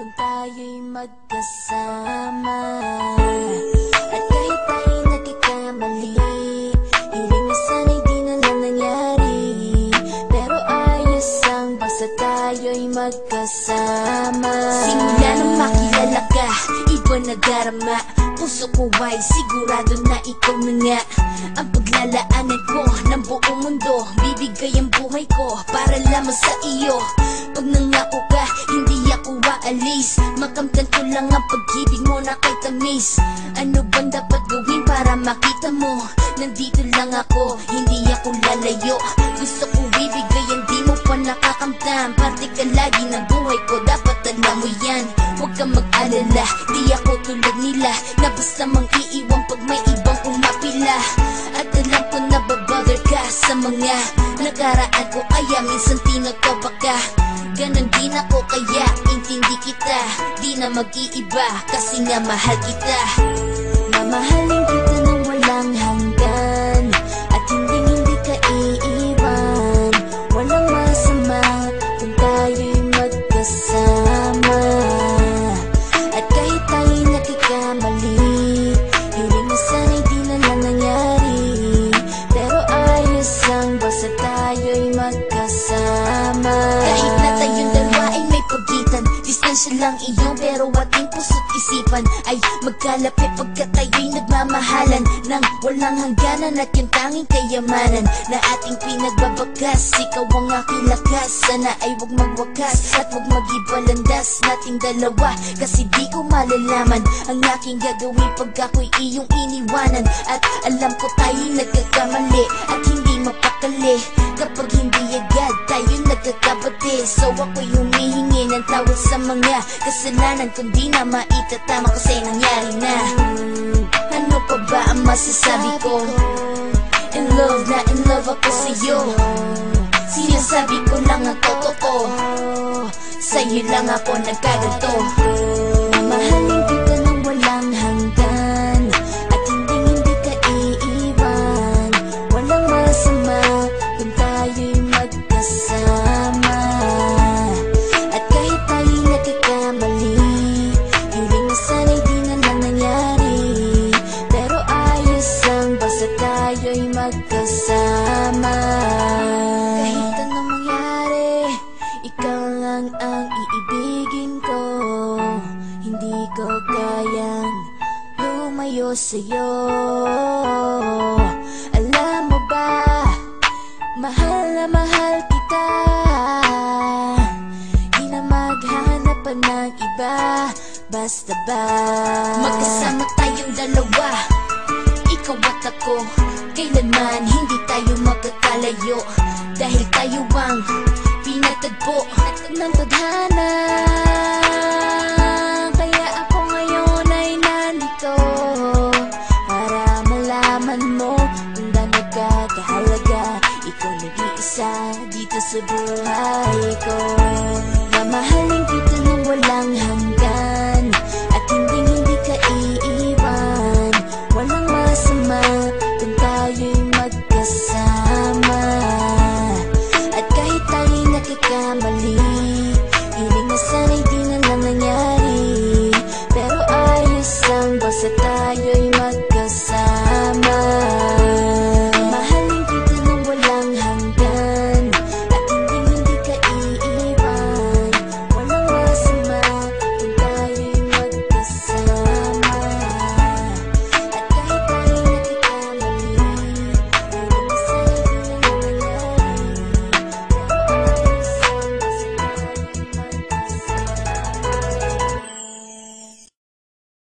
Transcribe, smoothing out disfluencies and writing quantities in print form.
kung tayo'y magkasama. At kahit tayo'y nagkakamali, hiling na sana'y di na lang nangyari. Pero ayos ang basta tayo'y magkasama. Simula nang makilala ka, iba na darama. Puso ko ay sigurado na ikaw na nga ang paglalaanan ko ng buong mundo. Bibigay ang buhay ko para lamang sa iyo. Pag nangako ka, hindi ako aalis. Makamtan ko lang ang pag-ibig mo na kay tamis. Ano bang dapat gawin para makita mo? Nandito lang ako, hindi ako lalayo. Gusto ko bibigay, hindi mo pa nakakamtan. Parte ka lagi ng buhay ko, dapat alam mo yan. Huwag kang mag-alala, di ako tulad nila na basta mang iiwan pag may ibang umapila. At alam ko na babother ka sa mga nakaraan ko, kaya minsan tinatawa ka. Ganon din ako, kaya intindi kita. Di na mag-iiba kasi nga mahal kita. Mamahalin kita nang walang hanggan, at hindi ka iiwan. Walang masama kung tayo'y magkasama. At kahit tayo'y nagkakamali, hiling na sana'y di na lang nangyari. Pero ayos ang basta tayo'y magkasama. Kahit na tayong dalawa ay may pagitan, distansya lang iyon, pero ating puso't isipan ay magkalapit pagkat tayo'y nagmamahalan ng walang hangganan. At yung tanging kayamanan na ating pinagbabakas, ikaw ang aking lakas. Sana ay huwag magwakas at huwag mag-ibalandas nating dalawa, kasi di ko malalaman ang aking gagawin pag ako'y iyong iniwanan. At alam ko tayo'y nagkakamali at hindi mapakali kapag hindi agad tayo nagkakabati. So ako'y humihingi ng tawad sa mga kasalanan, kundi na maitatama kasi nangyari na. Ano pa ba ang masasabi ko? In love na in love ako sa'yo. Sinasabi ko lang ang totoo, sa'yo lang ako nagkaganto. Mamahalin kita nang walang hanggan, at hindi ka iiwan. Walang masama kung tayo'y magkasama. At kahit tayo'y nagkakamali, hiling na sana'y di na lang nangyari. Pero ayos ang basta tayo'y magkasama. Kahit anong mangyari, ikaw lang ang iibigin ko. Hindi ko kayang lumayo sa'yo. Alam mo ba, mahal na mahal kita. Di na maghanap pa ng iba, basta ba magkasama tayong dalawa, ikaw at ako. Kailanman hindi tayo magkakalayo, dahil tayo ang pinatagpo ng tadhana.